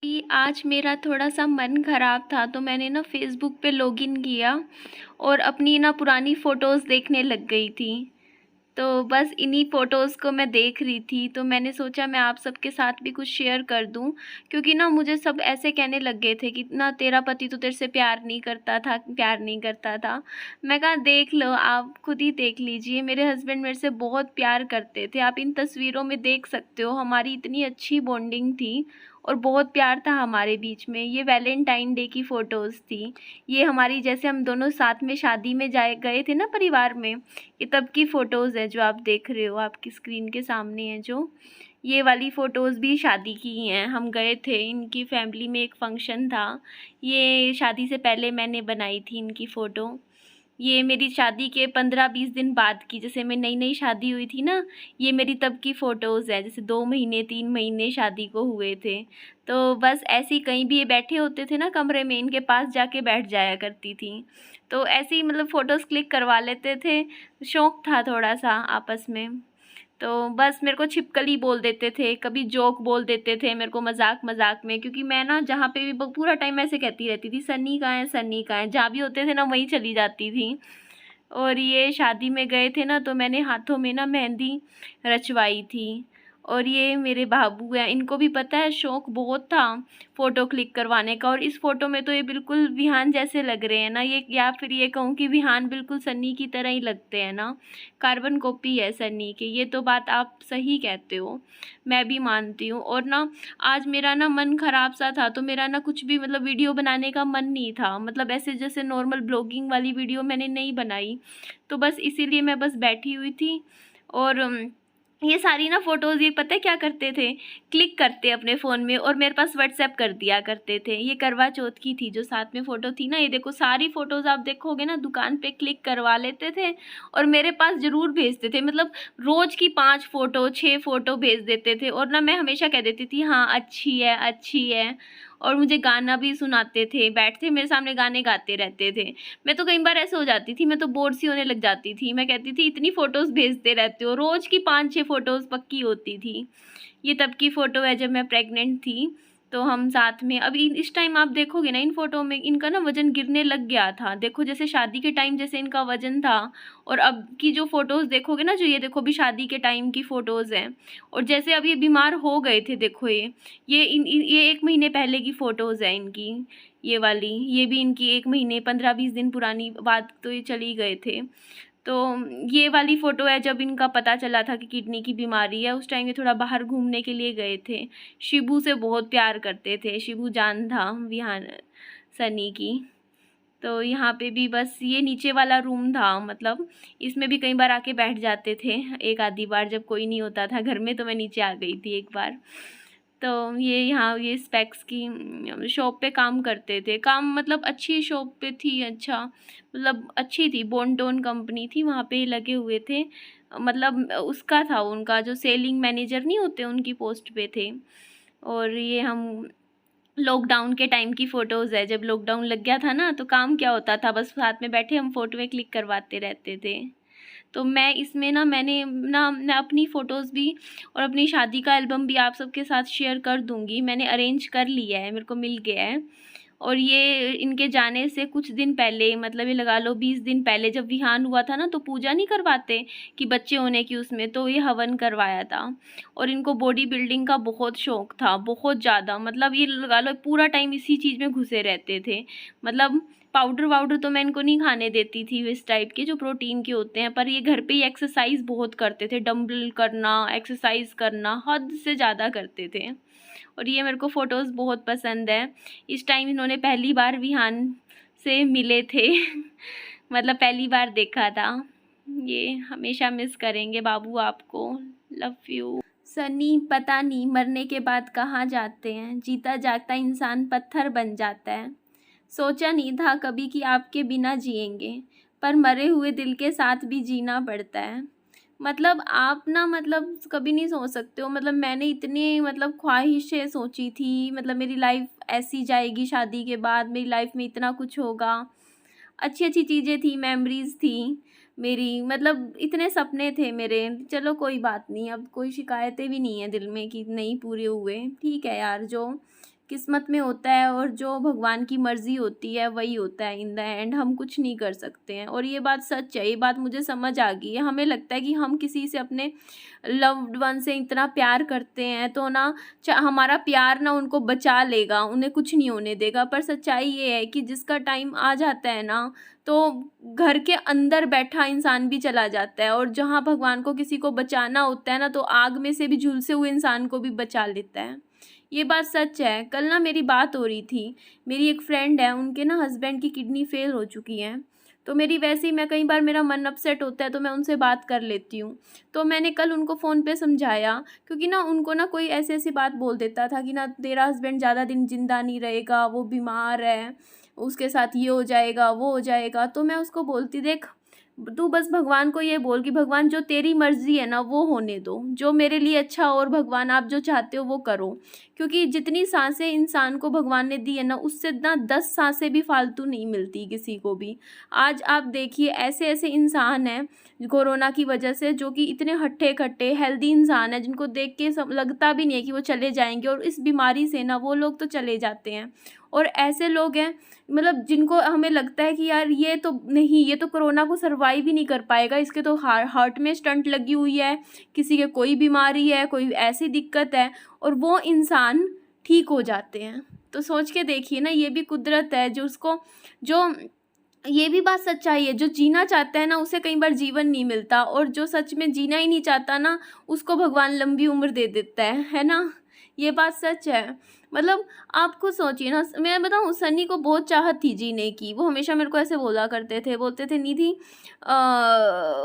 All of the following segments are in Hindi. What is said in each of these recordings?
कि आज मेरा थोड़ा-सा मन ख़राब था, तो मैंने ना फ़ेसबुक पे लॉगिन किया और अपनी ना पुरानी फ़ोटोज़ देखने लग गई थी। तो बस इन्हीं फ़ोटोज़ को मैं देख रही थी, तो मैंने सोचा मैं आप सबके साथ भी कुछ शेयर कर दूँ, क्योंकि ना मुझे सब ऐसे कहने लग गए थे कि ना तेरा पति तो तेरे से प्यार नहीं करता था, प्यार नहीं करता था। मैं कहा देख लो, आप खुद ही देख लीजिए, मेरे हस्बैंड मेरे से बहुत प्यार करते थे। आप इन तस्वीरों में देख सकते हो, हमारी इतनी अच्छी बॉन्डिंग थी और बहुत प्यार था हमारे बीच में। ये वैलेंटाइन डे की फ़ोटोज़ थी। ये हमारी जैसे हम दोनों साथ में शादी में जाए गए थे ना परिवार में, ये तब की फ़ोटोज़ है जो आप देख रहे हो, आपकी स्क्रीन के सामने है जो। ये वाली फ़ोटोज़ भी शादी की ही हैं। हम गए थे, इनकी फैमिली में एक फ़ंक्शन था। ये शादी से पहले मैंने बनाई थी इनकी फ़ोटो। ये मेरी शादी के 15-20 दिन बाद की, जैसे मैं नई-नई शादी हुई थी ना, ये मेरी तब की फ़ोटोज़ है, जैसे 2 महीने 3 महीने शादी को हुए थे। तो बस ऐसे ही कहीं भी ये बैठे होते थे ना कमरे में, इनके पास जाके बैठ जाया करती थी। तो ऐसे ही मतलब फ़ोटोज़ क्लिक करवा लेते थे, शौक था थोड़ा-सा आपस में। तो बस मेरे को छिपकली बोल देते थे, कभी जोक बोल देते थे मेरे को मज़ाक-मज़ाक में, क्योंकि मैं ना जहाँ पे भी ब पूरा टाइम ऐसे कहती रहती थी, सन्नी कहाँ है, सन्नी कहाँ है? जहाँ भी होते थे ना वहीं चली जाती थी। और ये शादी में गए थे ना, तो मैंने हाथों में ना मेहंदी रचवाई थी। और ये मेरे बाबू हैं, इनको भी पता है शौक बहुत था फ़ोटो क्लिक करवाने का। और इस फ़ोटो में तो ये बिल्कुल विहान जैसे लग रहे हैं ना, ये या फिर ये कहूँ कि विहान बिल्कुल सन्नी की तरह ही लगते हैं ना, कार्बन कॉपी है सन्नी के। ये तो बात आप सही कहते हो, मैं भी मानती हूँ। और ना आज मेरा ना मन ख़राब सा था, तो मेरा ना कुछ भी मतलब वीडियो बनाने का मन नहीं था, मतलब ऐसे जैसे नॉर्मल ब्लॉगिंग वाली वीडियो मैंने नहीं बनाई। तो बस इसीलिए मैं बस बैठी हुई थी। और ये सारी ना फ़ोटोज़ ये पता है क्या करते थे, क्लिक करते अपने फ़ोन में और मेरे पास व्हाट्सएप कर दिया करते थे। ये करवा चौथ की थी जो साथ में फ़ोटो थी ना, ये देखो सारी फ़ोटोज़ आप देखोगे ना दुकान पे क्लिक करवा लेते थे और मेरे पास ज़रूर भेजते थे। मतलब रोज़ की 5 फ़ोटो 6 फ़ोटो भेज देते थे और ना मैं हमेशा कह देती थी हाँ, अच्छी है, अच्छी है। और मुझे गाना भी सुनाते थे, बैठते मेरे सामने गाने गाते रहते थे। मैं तो कई बार ऐसे हो जाती थी, मैं तो बोर सी होने लग जाती थी। मैं कहती थी इतनी फ़ोटोज़ भेजते रहते हो, रोज़ की 5-6 फ़ोटोज़ पक्की होती थी। ये तब की फ़ोटो है जब मैं प्रेग्नेंट थी, तो हम साथ में अभी इस टाइम आप देखोगे ना इन फ़ोटो में इनका ना वज़न गिरने लग गया था। देखो जैसे शादी के टाइम जैसे इनका वज़न था और अब की जो फ़ोटोज़ देखोगे ना, जो ये देखो अभी शादी के टाइम की फ़ोटोज़ हैं और जैसे अब ये बीमार हो गए थे देखो ये 1 महीने पहले की फ़ोटोज़ हैं इनकी, ये वाली। ये भी इनकी 1 महीने 15-20 दिन पुरानी बात, तो ये चल ही गए थे। तो ये वाली फ़ोटो है जब इनका पता चला था कि किडनी की बीमारी है, उस टाइम ये थोड़ा बाहर घूमने के लिए गए थे। शिबू से बहुत प्यार करते थे, शिबू जान था विहान सनी की। तो यहाँ पे भी बस ये नीचे वाला रूम था, मतलब इसमें भी कई बार आके बैठ जाते थे, एक आधी बार जब कोई नहीं होता था घर में तो मैं नीचे आ गई थी एक बार। तो ये यहाँ ये स्पेक्स की शॉप पे काम करते थे। काम मतलब अच्छी शॉप पे थी, अच्छा मतलब अच्छी थी, बोन-टोन कंपनी थी, वहाँ पे लगे हुए थे। मतलब उसका था उनका जो सेलिंग मैनेजर नहीं होते उनकी पोस्ट पे थे। और ये हम लॉकडाउन के टाइम की फ़ोटोज़ है, जब लॉकडाउन लग गया था ना, तो काम क्या होता था बस साथ में बैठे हम फ़ोटोएँ क्लिक करवाते रहते थे। तो मैं इसमें ना मैंने ना मैं अपनी फ़ोटोज़ भी और अपनी शादी का एल्बम भी आप सबके साथ शेयर कर दूँगी। मैंने अरेंज कर लिया है, मेरे को मिल गया है। और ये इनके जाने से कुछ दिन पहले, मतलब ये लगा लो 20 दिन पहले जब विहान हुआ था ना, तो पूजा नहीं करवाते कि बच्चे होने की उसमें, तो ये हवन करवाया था। और इनको बॉडी बिल्डिंग का बहुत शौक था, बहुत ज़्यादा, मतलब ये लगा लो पूरा टाइम इसी चीज़ में घुसे रहते थे। मतलब पाउडर-वाउडर तो मैं इनको नहीं खाने देती थी इस टाइप के जो प्रोटीन के होते हैं, पर ये घर पे ही एक्सरसाइज़ बहुत करते थे, डंबल करना, एक्सरसाइज़ करना, हद से ज़्यादा करते थे। और ये मेरे को फ़ोटोज़ बहुत पसंद है। इस टाइम इन्होंने पहली बार विहान से मिले थे मतलब पहली बार देखा था। ये हमेशा मिस करेंगे बाबू आपको, लव यू। सनी पता नहीं मरने के बाद कहाँ जाते हैं, जीता जागता इंसान पत्थर बन जाता है। सोचा नहीं था कभी कि आपके बिना जिएंगे, पर मरे हुए दिल के साथ भी जीना पड़ता है। मतलब आप ना मतलब कभी नहीं सोच सकते हो, मतलब मैंने इतनी मतलब ख्वाहिशें सोची थी, मतलब मेरी लाइफ ऐसी जाएगी शादी के बाद, मेरी लाइफ में इतना कुछ होगा, अच्छी-अच्छी चीज़ें थी, मेमोरीज़ थी मेरी, मतलब इतने सपने थे मेरे। चलो कोई बात नहीं, अब कोई शिकायतें भी नहीं है दिल में कि नहीं पूरे हुए। ठीक है यार, जो किस्मत में होता है और जो भगवान की मर्ज़ी होती है वही होता है इन द एंड, हम कुछ नहीं कर सकते हैं। और ये बात सच है, ये बात मुझे समझ आ गई है। हमें लगता है कि हम किसी से, अपने लव्ड वन से इतना प्यार करते हैं तो ना हमारा प्यार ना उनको बचा लेगा, उन्हें कुछ नहीं होने देगा। पर सच्चाई ये है कि जिसका टाइम आ जाता है ना, तो घर के अंदर बैठा इंसान भी चला जाता है, और जहाँ भगवान को किसी को बचाना होता है ना, तो आग में से भी झुलसे हुए इंसान को भी बचा लेता है। ये बात सच है। कल ना मेरी बात हो रही थी, मेरी एक फ्रेंड है, उनके ना हस्बैंड की किडनी फेल हो चुकी है। तो मेरी वैसे ही, मैं कई बार मेरा मन अपसेट होता है तो मैं उनसे बात कर लेती हूँ। तो मैंने कल उनको फ़ोन पे समझाया, क्योंकि ना उनको ना कोई ऐसी ऐसी बात बोल देता था कि ना तेरा हस्बैंड ज़्यादा दिन ज़िंदा नहीं रहेगा, वो बीमार है, उसके साथ ये हो जाएगा, वो हो जाएगा। तो मैं उसको बोलती, देख तू बस भगवान को ये बोल कि भगवान जो तेरी मर्ज़ी है ना वो होने दो, जो मेरे लिए अच्छा हो, और भगवान आप जो चाहते हो वो करो। क्योंकि जितनी सांसें इंसान को भगवान ने दी है ना, उससे ना 10 सांसें भी फालतू नहीं मिलती किसी को भी। आज आप देखिए ऐसे ऐसे इंसान हैं कोरोना की वजह से, जो कि इतने हट्टे-कट्टे हेल्दी इंसान हैं, जिनको देख के सब लगता भी नहीं है कि वो चले जाएँगे, और इस बीमारी से ना वो लोग तो चले जाते हैं। और ऐसे लोग हैं, मतलब जिनको हमें लगता है कि यार ये तो नहीं, ये तो कोरोना को सर्वाइव ही नहीं कर पाएगा, इसके तो हार्ट में स्टंट लगी हुई है, किसी के कोई बीमारी है, कोई ऐसी दिक्कत है, और वो इंसान ठीक हो जाते हैं। तो सोच के देखिए ना, ये भी कुदरत है जो उसको, जो ये भी बात सच्चाई है, जो जीना चाहता है ना उसे कई बार जीवन नहीं मिलता, और जो सच में जीना ही नहीं चाहता ना, उसको भगवान लंबी उम्र दे देता है ना? ये बात सच है। मतलब आप खुद सोचिए ना, मैं बताऊँ, सन्नी को बहुत चाहत थी जीने की। वो हमेशा मेरे को ऐसे बोला करते थे, बोलते थे निधि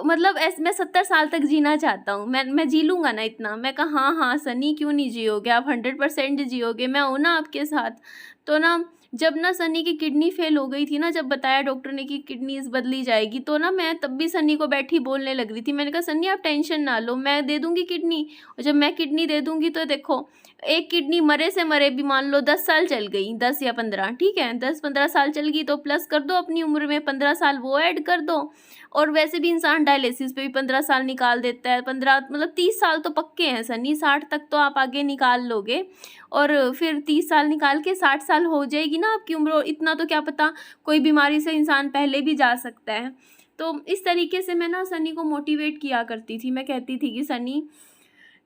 मतलब मैं 70 साल तक जीना चाहता हूँ, मैं जी लूँगा ना इतना। मैं कहा हाँ, हाँ सन्नी क्यों नहीं जियोगे, आप 100% जियोगे, मैं हूँ ना आपके साथ। तो ना जब ना सन्नी की किडनी फेल हो गई थी ना, जब बताया डॉक्टर ने कि किडनीज़ बदली जाएगी, तो ना मैं तब भी सन्नी को बैठी बोलने लग रही थी। मैंने कहा सन्नी आप टेंशन ना लो, मैं दे दूँगी किडनी, और जब मैं किडनी दे दूँगी तो देखो, एक किडनी मरे से मरे भी मान लो 10 साल चल गई, 10 या 15, ठीक है, 10-15 साल चल गई तो प्लस कर दो अपनी उम्र में, 15 साल वो ऐड कर दो। और वैसे भी इंसान डायलिसिस पे भी 15 साल निकाल देता है, 15 मतलब 30 साल तो पक्के हैं सन्नी, 60 तक तो आप आगे निकाल लोगे, और फिर 30 साल निकाल के 60 साल हो जाएगी ना आपकी उम्र, और इतना तो क्या पता कोई बीमारी से इंसान पहले भी जा सकता है। तो इस तरीके से मैं ना सन्नी को मोटिवेट किया करती थी। मैं कहती थी कि सन्नी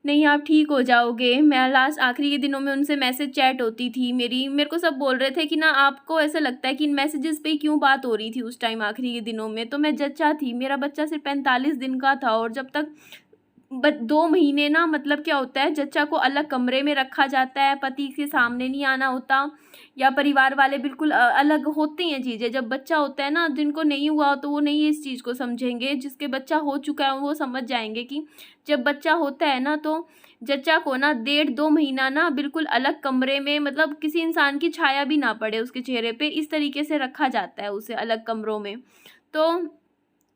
नहीं, आप ठीक हो जाओगे। मैं लास्ट आखिरी के दिनों में उनसे मैसेज चैट होती थी मेरी, मेरे को सब बोल रहे थे कि ना आपको ऐसा लगता है कि इन मैसेजेस पे ही क्यों बात हो रही थी उस टाइम आखिरी के दिनों में। तो मैं जच्चा थी, मेरा बच्चा सिर्फ 45 दिन का था, और जब तक 2 महीने ना, मतलब क्या होता है, जच्चा को अलग कमरे में रखा जाता है, पति के सामने नहीं आना होता, या परिवार वाले बिल्कुल अलग होती हैं चीज़ें। जब बच्चा होता है ना, जिनको नहीं हुआ तो वो नहीं इस चीज़ को समझेंगे, जिसके बच्चा हो चुका है वो समझ जाएंगे कि जब बच्चा होता है ना, तो जच्चा को ना 1.5-2 महीना ना बिल्कुल अलग कमरे में, मतलब किसी इंसान की छाया भी ना पड़े उसके चेहरे पे, इस तरीके से रखा जाता है उसे अलग कमरों में। तो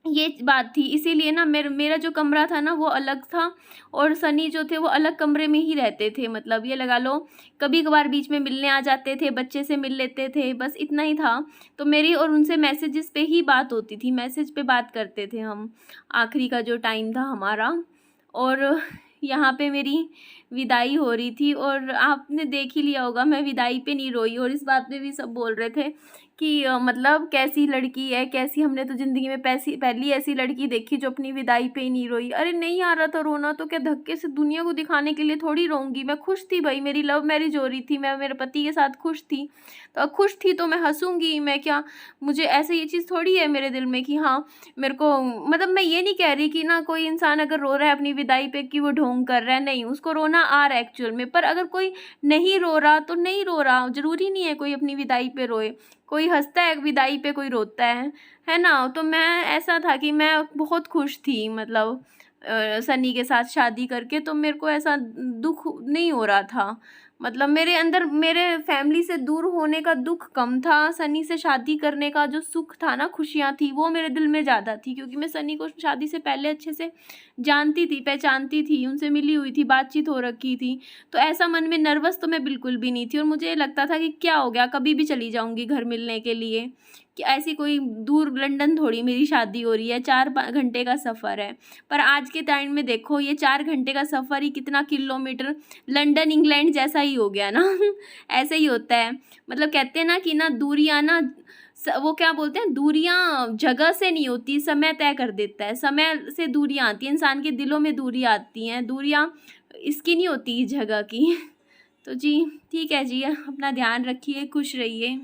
ये बात थी, इसीलिए ना मेरा जो कमरा था ना वो अलग था, और सनी जो थे वो अलग कमरे में ही रहते थे। मतलब ये लगा लो, कभी कभार बीच में मिलने आ जाते थे, बच्चे से मिल लेते थे, बस इतना ही था। तो मेरी और उनसे मैसेजेस पे ही बात होती थी, मैसेज पे बात करते थे हम, आखिरी का जो टाइम था हमारा। और यहाँ पे मेरी विदाई हो रही थी, और आपने देख ही लिया होगा मैं विदाई पे नहीं रोई, और इस बात पे भी सब बोल रहे थे कि मतलब कैसी लड़की है, कैसी, हमने तो ज़िंदगी में पहली ऐसी लड़की देखी जो अपनी विदाई पे ही नहीं रोई। अरे नहीं आ रहा था रोना तो क्या, धक्के से दुनिया को दिखाने के लिए थोड़ी रोऊंगी। मैं खुश थी भाई, मेरी लव मैरिज हो रही थी, मैं मेरे पति के साथ खुश थी, तो खुश थी तो मैं हंसूंगी, मैं क्या, मुझे ऐसे ये चीज़ थोड़ी है मेरे दिल में कि हाँ मेरे को, मतलब मैं ये नहीं कह रही कि ना कोई इंसान अगर रो रहा है अपनी विदाई पे कि वो ढोंग कर रहा है, नहीं, उसको रोना आ रहा है एक्चुअल में। पर अगर कोई नहीं रो रहा तो नहीं रो रहा, ज़रूरी नहीं है कोई अपनी विदाई पे रोए, कोई हंसता है विदाई पे, कोई रोता है ना। तो मैं, ऐसा था कि मैं बहुत खुश थी, मतलब सनी के साथ शादी करके, तो मेरे को ऐसा दुख नहीं हो रहा था। मतलब मेरे अंदर, मेरे फैमिली से दूर होने का दुख कम था, सनी से शादी करने का जो सुख था ना, खुशियाँ थी, वो मेरे दिल में ज़्यादा थी, क्योंकि मैं सनी को शादी से पहले अच्छे से जानती थी, पहचानती थी, उनसे मिली हुई थी, बातचीत हो रखी थी। तो ऐसा मन में नर्वस तो मैं बिल्कुल भी नहीं थी, और मुझे लगता था कि क्या हो गया, कभी भी चली जाऊँगी घर मिलने के लिए, कि ऐसी कोई दूर लंदन थोड़ी मेरी शादी हो रही है, 4 घंटे का सफ़र है। पर आज के टाइम में देखो ये 4 घंटे का सफ़र ही कितना किलोमीटर, लंदन इंग्लैंड जैसा ही हो गया ना ऐसे ही होता है। मतलब कहते हैं ना कि ना दूरियाँ ना वो क्या बोलते हैं, दूरियाँ जगह से नहीं होती, समय तय कर देता है। समय से दूरियाँ आती हैं, इंसान के दिलों में दूरियाँ आती हैं, दूरियाँ इसकी नहीं होती जगह की तो जी ठीक है जी, अपना ध्यान रखिए, खुश रहिए।